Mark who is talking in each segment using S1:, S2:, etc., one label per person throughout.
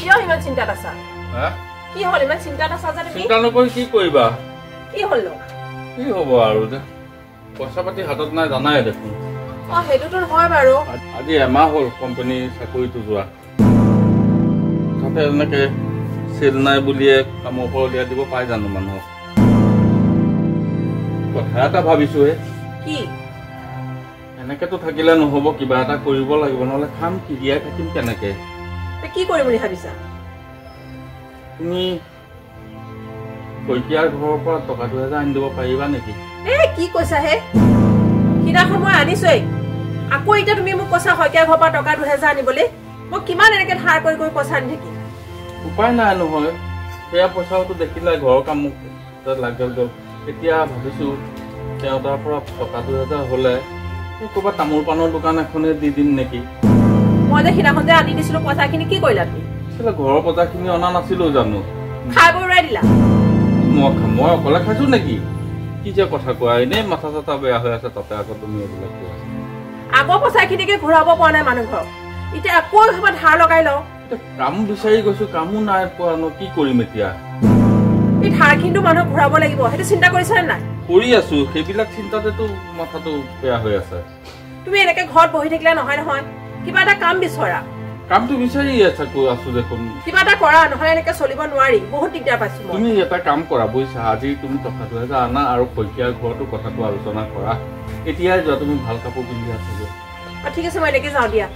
S1: কিয় ইমান চিন্তাত আছা কি হল ইমান চিন্তাত আছা যে তুমি
S2: চিন্তা নকৰি কি কৰিবা
S1: কি হল
S2: কি হ'ব আৰু পইচা পাতি হাতত নাই জানাই দেখোন
S1: সেইটোতো হয় বাৰু
S2: আজি এমাহ হ'ল কোম্পানী চাকৰিটো যোৱা তাতে এনেকে চেল নাই বুলিয়ে কামৰ পৰা উলিয়াই দিব পাই জানো মানুহক কথা এটা ভাবিছো
S1: কি
S2: এনেকেতো থাকিলে নহ'ব কিবা এটা কৰিব লাগিব নহ'লে খাম কি জীয়াই থাকিম কেনেকে
S1: কি কৰিম বুলি ভাবিছা
S2: তুমি কৈকিয়াৰ ঘৰৰ পৰা টকা 2000 আনি দিব পাৰিবা নেকি
S1: কি কৈছা হে কিনাখন মই আনিছোই আকৌ এতিয়া তুমি মোক কৈছা কৈকিয়াৰ ঘৰৰ পৰা টকা 2000 আনিবলৈ মই কিমান এনেকে ধাৰ কৰি কৰি পইচা আনি থাকি
S2: উপায় নাই নহয় সেয়া পইচাটো দেখিলে ঘৰৰ কাম লাগল গ'ল এতিয়া ভাবিছো তেওঁ তাৰ পৰা টকা 2000 হ'লে ক'ৰবাত তামোল পাণৰ দোকান এখনে দি দিম নেকি
S1: মই যে সিনাখন যে আনি দিছিলো পইচাখিনি কি কৰিলা তুমি
S2: ঘৰৰ বজাৰখিনি অনা নাছিলো জানো
S1: খাই বৈ উৰাই দিলা
S2: মই অকলে খাইছো নেকি কি যে কথা কোৱা এনেই মাথা চাথা বেয়া হৈ আছে তাতে আকৌ তুমি এইবিলাক কোৱা
S1: আগৰ পইচাখিনিকে ঘূৰাব পৰা নাই মানুহ ঘৰ এতিয়া আকৌ এবাৰ ধাৰ লগাই লওঁ
S2: কাম বিচাৰি গৈছো কামো নাই পোৱা ন কি কৰিম এতিয়া
S1: এই ধাৰখিনিতো মানুহক ঘূৰাব লাগিব সেইটো চিন্তা কৰিছা নে নাই
S2: কৰি আছো সেইবিলাক চিন্তাতেতো মাথাটো বেয়া হৈ আছে
S1: তুমি এনেকে ঘৰত বহি থাকিলে নহয় নহয় কিবা এটা কাম বিচৰা
S2: কামটো বিচাৰি আছো দেখোন
S1: কিবা এটা কৰা নহলে এনেকে চলিব নোৱাৰি বহুত দিগদাৰ পাইছো
S2: তুমি এটা কাম কৰা বুজিছা আজি তুমি টকা 2000 আনা আৰু কৈকিয়াৰ ঘৰতো কথাটো আলোচনা কৰা এতিয়াই যোৱা তুমি ভাল কাপোৰ পিন্ধি আছা
S1: ঠিক আছে মই এনেকে যাওঁ দিয়া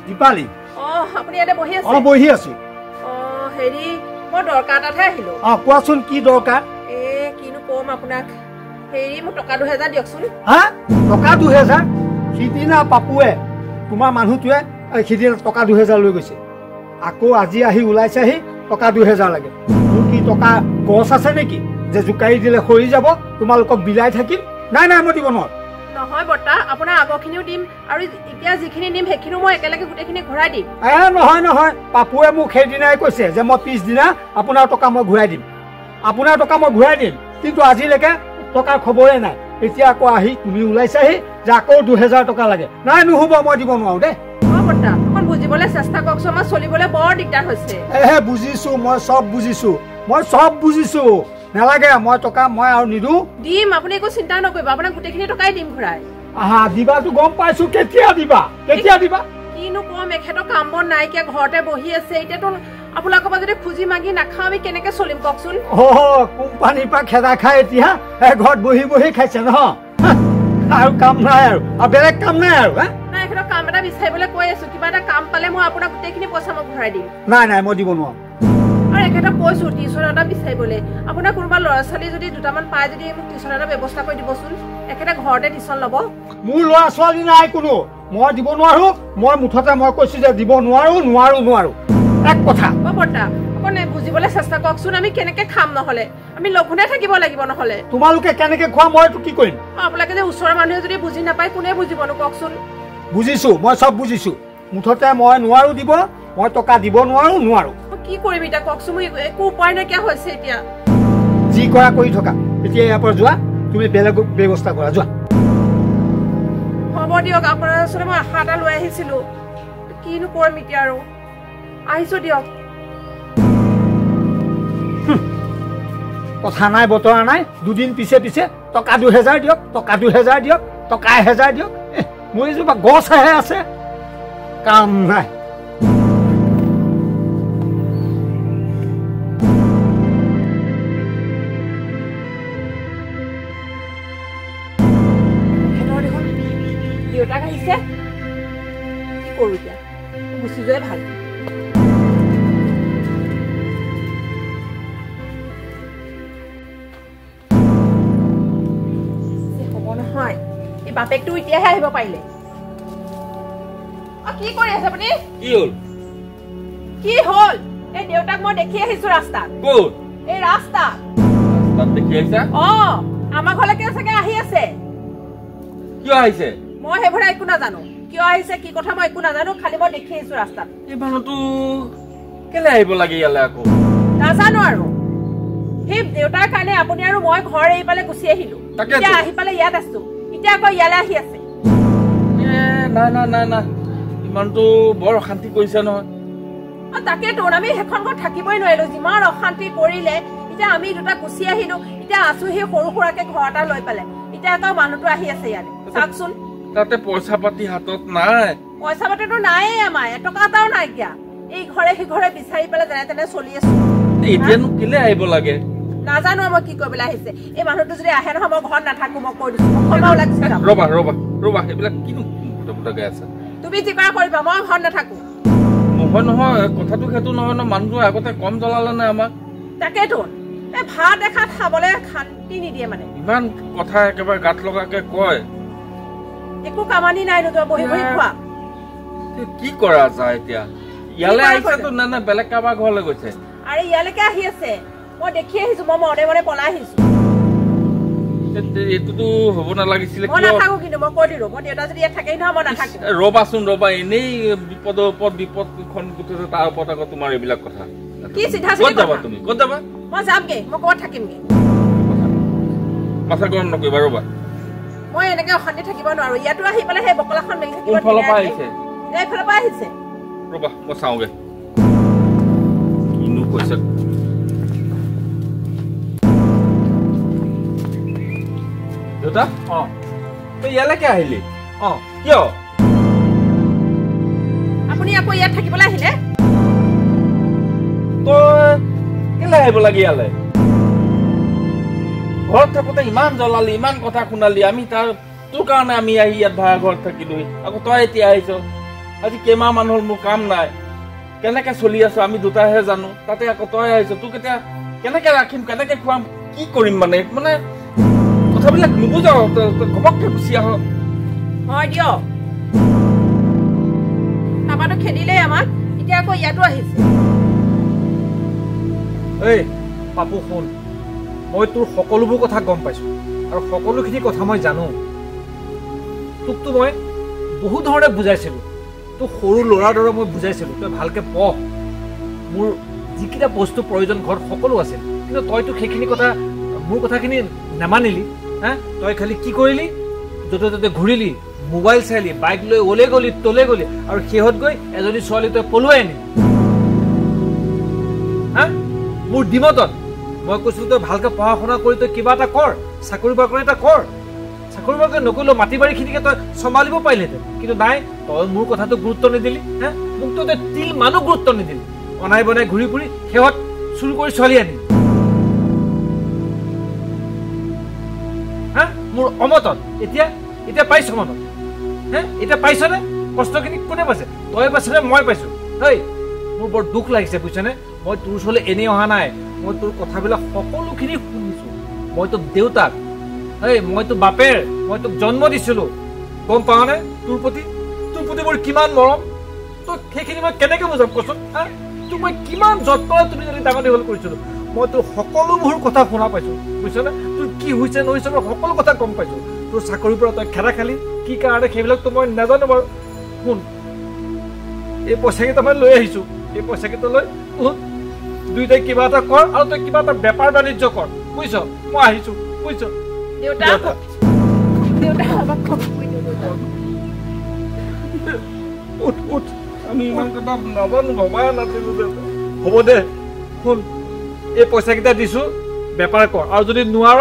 S3: দীপালি
S1: আপুনি ইয়াতে বহি আছে
S3: বহি আছো
S1: হেৰি মই দৰকাৰ এটাতহে আহিলো
S3: কোৱাচোন কি দৰকাৰ
S1: কিনো কম আপোনাক হেৰি মোক টকা 2000 দিয়কচোন
S3: টকা 2000 সিদিনা পাপুৱে তোমাৰ মানুহটোৱে সিদিনা টকা 2000 লৈ গৈছে আকৌ আজি আহি ওলাইছেহি টকা 2000 লাগে মোৰ কি টকা গছ আছে নেকি যে জোকাৰি দিলে সৰি যাব তোমালোকক বিলাই থাকিম নাই নাই মই দিব নোৱাৰো
S1: নহয় বৰ্তা আপোনাৰ আগৰখিনিও দিম আৰু এতিয়া যিখিনি দিম সেইখিনিও মই একেলগে গোটেইখিনি ঘূৰাই দিম
S3: নহয় নহয় পাপুৱে মোক সেইদিনাই কৈছে যে মই পিছদিনা আপোনাৰ টকা মই ঘূৰাই দিম কিন্তু আজিলৈকে টকাৰ খবৰে নাই এতিয়া আকৌ আহি তুমি ওলাইছাহি যে আকৌ 2000 টকা লাগে নাই নহ'ব মই দিব নোৱাৰো দেই
S1: বৰ্তা অকণ বুজিবলৈ চেষ্টা কৰকচোন আমাৰ চলিবলৈ বৰ দিগদাৰ হৈছে
S3: বুজিছো মই চব বুজিছো নালাগে মই টকা মই আৰু নিদো
S1: দিম আপুনি একো চিন্তা নকৰিব আপোনাক গোটেইখিনি টকাই দিম ঘূৰাই
S3: দিবাটো গম পাইছো কেতিয়া দিবা
S1: কিনো কম এখেতৰ কাম বন নাইকিয়া ঘৰতে বহি আছে এতিয়াতো আপোনালোকৰ পৰা যদি খুজি মাগি নাখাওঁ আমি কেনেকে চলিম কওকচোন
S3: কোম্পানীৰ পৰা খেদা খাই এতিয়া ঘৰত বহি বহি খাইছে নহয় আৰু কাম নাই আৰু বেলেগ কাম নাই আৰু
S1: নাই এখেতৰ কাম এটা বিচাৰিবলৈ কৈ আছো কিবা এটা কাম পালে মই আপোনাক গোটেইখিনি পইচা মই ঘূৰাই দিম
S3: নাই মই দিব নোৱাৰো
S1: আৰু এখেতক কৈছো টিউচন এটা বিচাৰিবলৈ আপোনাৰ কোনোবা ল'ৰা ছোৱালী যদি দুটামান পাই যদি মোক টিউচন এটা ব্যৱস্থা কৰি দিবচোন এখেতে ঘৰতে টিউচন ল'ব
S3: মোৰ ল'ৰা ছোৱালী নাই কোনো মই দিব নোৱাৰো মই মুঠতে মই কৈছো যে দিব নোৱাৰো এক কথা
S1: বৰ্তা অকণ বুজিবলৈ চেষ্টা কৰকচোন আমি কেনেকে খাম নহলে আমি লঘোণে থাকিব লাগিব নহলে
S3: তোমালোকে কেনেকে খোৱা মইতো কি কৰিম
S1: আপোনালোকে যে ওচৰৰ মানুহে যদি বুজি নাপায় কোনে বুজিবনো কওকচোন
S3: বুজিছো মই চব বুজিছো মুঠতে মই নোৱাৰো দিব মই টকা দিব নোৱাৰো
S1: কি কৰিম এতিয়া কওকচোন মই একো উপায় নাইকিয়া হৈছে এতিয়া
S3: যি কৰা কৰি থকা এতিয়া ইয়াৰ পৰা যোৱা তুমি বেলেগ ব্যৱস্থা কৰা যোৱা
S1: হ'ব দিয়ক আপোনাৰ ওচৰলৈ মই আশা এটা লৈ আহিছিলো কিনো কৰিম এতিয়া আৰু আহিছো দিয়ক
S3: কথা নাই বতৰা নাই দুদিন পিছে টকা 2000 দিয়ক টকা 1000 দিয়ক মোৰ এজোপা গছ আহে আছে কাম নাই
S1: দেউতাক আহিছে কি কৰো এতিয়া গুচি যোৱাই ভাল হ'ব নহয় এই বাপেকটো এতিয়াহে আহিব পাৰিলে কি কৰি আছে আপুনি কি হ'ল এই দেউতাক মই দেখি আহিছো ৰাস্তাত এই ৰাস্তাত
S2: দেখি আহিছা
S1: আমাৰ ঘৰলৈকে চাগে আহি আছে
S2: কিয় আহিছে
S1: মই সেইবোৰ একো নাজানো কিয় আহিছে কি কথা মই একো নাজানো খালি মই দেখি আহিছো ৰাস্তাত
S2: এই মানুহটো কেলে আহিব লাগে ইয়ালে আকৌ
S1: নাজানো আৰু সেই দেউতাৰ কাৰণে আপুনি আৰু মই ঘৰ এৰি পালে গুচি আহিলো এতিয়া আহি পালে ইয়াত আছো এতিয়া আকৌ ইয়ালে আহি আছে
S2: না ইমানটো বৰ অশান্তি কৰিছে নহয়
S1: তাকেতো আমি সেইখন ঘৰ থাকিবই নোৱাৰিলো যিমান অশান্তি কৰিলে এতিয়া আমি দুটা গুচি আহিলো এতিয়া আছো সেই সৰু সুৰাকে ঘৰ এটা লৈ পালে এতিয়া আকৌ মানুহটো আহি আছে ইয়ালে চাওকচোন
S2: তাতে পইচা পাতি হাতত নাই
S1: পইচা পাতিটো নাইয়ে আমাৰ এটকা এটাও নাইকিয়া এই ঘৰে সেই ঘৰে বিচাৰি পেলাই যেনে তেনে চলি আছো
S2: এতিয়ানো কেলে আহিব লাগে
S1: নাজানো মই কি কৰিবলৈ আহিছে এই মানুহটো যদি আহে নহয় মই ঘৰত নাথাকো মই কৈ দিছো সময় লাগিছে
S2: ৰবা এইবিলাক কিনো গাই আছে
S1: তুমি যি কৰা কৰিবা মই ঘৰত নাথাকো
S2: নহয় কথাটো সেইটো নহয় ন মানুহটো আগতে কম জ্বলালে নাই আমাক
S1: তাকেতো এই ভাত এখাত খাবলৈ শান্তি নিদিয়ে মানে
S2: ইমান কথা একেবাৰে গাত লগাকে কয়
S1: একো কামানি নাই তই বহি বহি খোৱা
S2: কি কৰা যায় এতিয়া ইয়ালে আহিছেতো না বেলেগ কাৰোবাৰ ঘৰলৈ গৈছে
S1: আৰে ইয়ালৈকে আহি আছে মই দেখি আহিছো মই মনে মনে পলাই আহিছো
S2: এইটোতো হ'ব নালাগিছিলে
S1: মই নাথাকো কিন্তু মই কৈ দিলো মই দেউতা যদি ইয়াত থাকেই নহয় মই নাথাকো
S2: ৰবা এনেই বিপদৰ ওপৰত বিপদখন গুঠিছে তাৰ ওপৰত আকৌ তোমাৰ এইবিলাক কথা
S1: কি চিধা
S2: ক'ত যাবা তুমি ক'ত যাবা
S1: মই যামগে মই ক'ত থাকিমগে
S2: মাথা গৰম নকৰিবা ৰবা
S1: মই এনেকে অশান্তি থাকিব নোৱাৰো ইয়াতো আহি পেলাই সেই বকলাখন মেলি থাকিব
S2: কোনফালৰ পৰা আহিছে
S1: এইফালৰ পৰা আহিছে
S2: ৰবা মই চাওঁগে কিনো কৈছে দেউতা তই ইয়ালৈকে আহিলি কিয়
S1: আপুনি আকৌ ইয়াত থাকিবলৈ আহিলে
S2: তই কেলে আহিব লাগে ইয়ালে ঘৰত থাকোতে ইমান জ্বলালি ইমান কথা শুনালি আমি তোৰ কাৰণে আমি আহি ইয়াত ভাড়া ঘৰত থাকিলোহি আকৌ তই এতিয়া আহিছ আজি কেইমাহ মানুহৰ মোৰ কাম নাই কেনেকে চলি আছো আমি দুটাহে জানো তাতে আকৌ তই আহিছ তোক এতিয়া কেনেকে ৰাখিম কেনেকে খুৱাম কি কৰিম মানে কথাবিলাক নুবুজাও ঘপককে গুচি আহ
S1: হয় দিয়ক তাপাতো খেদিলেই আমাক এতিয়া আকৌ ইয়াতো আহিছে
S4: এই পাপু শুন মই তোৰ সকলোবোৰ কথা গম পাইছো আৰু সকলোখিনি কথা মই জানো তোকতো মই বহু ধৰণে বুজাইছিলো তোক সৰু ল'ৰাৰ দৰে মই বুজাইছিলো তই ভালকে পঢ় মোৰ যিকেইটা বস্তু প্ৰয়োজন ঘৰত সকলো আছিল কিন্তু তইতো সেইখিনি কথা মোৰ কথাখিনি নামানিলি তই খালি কি কৰিলি য'তে ত'তে ঘূৰিলি মোবাইল চাইলি বাইক লৈ ওলে গলি তলে গলি আৰু শেহত গৈ এজনী ছোৱালী তই পলুৱাই আনিলি মোৰ ডিমতত মই কৈছিলো তই ভালকে পঢ়া শুনা কৰি তই কিবা এটা কৰ চাকৰি বাকৰি এটা কৰ চাকৰি বাকৰি নকৰিলেও মাটি বাৰীখিনিকে তই চম্ভালিব পাৰিলেহেঁতেন কিন্তু নাই তই মোৰ কথাটো গুৰুত্ব নিদিলি মোক তই তিল মানুহ গুৰুত্ব নিদিলি অনাই বনাই ঘূৰি ফুৰি শেহত চুৰ কৰি ছোৱালী আনিলি মোৰ অমতত এতিয়া পাইছ মনত এতিয়া পাইছনে কষ্টখিনি কোনে পাইছে তই পাইছনে মই পাইছো হেই মোৰ বৰ দুখ লাগিছে বুজিছনে মই তোৰ ওচৰলৈ এনেই অহা নাই মই তোৰ কথাবিলাক সকলোখিনি শুনিছো মই তোক দেউতাক মই তোৰ বাপেৰ মই তোক জন্ম দিছিলো গম পাৱনে তোৰ প্ৰতি মোৰ কিমান মৰম তোক সেইখিনি মই কেনেকে বুজাম কচোন তোক মই কিমান যত্নৰে তুমি যদি ডাঙৰ দীঘল কৰিছিলো মই তোৰ সকলোবোৰ কথা শুনা পাইছো বুজিছনে তোৰ কি হৈছে নহৈছে মই সকলো কথা গম পাইছো তোৰ চাকৰিৰ পৰা তই খেদা খালি কি কাৰণে সেইবিলাকতো মই নাজানো বাৰু শুন এই পইচাকেইটা মই লৈ আহিছো এই পইচাকেইটা লৈ দুইটাই কিবা এটা কৰ আৰু তই কিবা এটা বেপাৰ বাণিজ্য কৰ বুজিছ মই আহিছো বুজিছ
S2: আমি ইমান কথা নাজানো ভবা নাছিলো
S4: হ'ব দে শুন এই পইচাকেইটা দিছো বেপাৰ কৰ আৰু যদি নোৱাৰ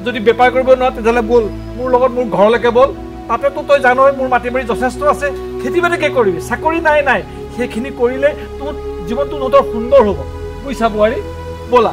S4: যদি বেপাৰ কৰিব নোৱাৰ তেতিয়াহ'লে বল মোৰ লগত মোৰ ঘৰলৈকে বল তাতেতো তই জানই মোৰ মাটি বাৰী যথেষ্ট আছে খেতি বাতিকে কৰিবি চাকৰি নাই সেইখিনি কৰিলে তোৰ জীৱনটো নতুন সুন্দৰ হ'ব বুজিছা বোৱাৰী ব'লা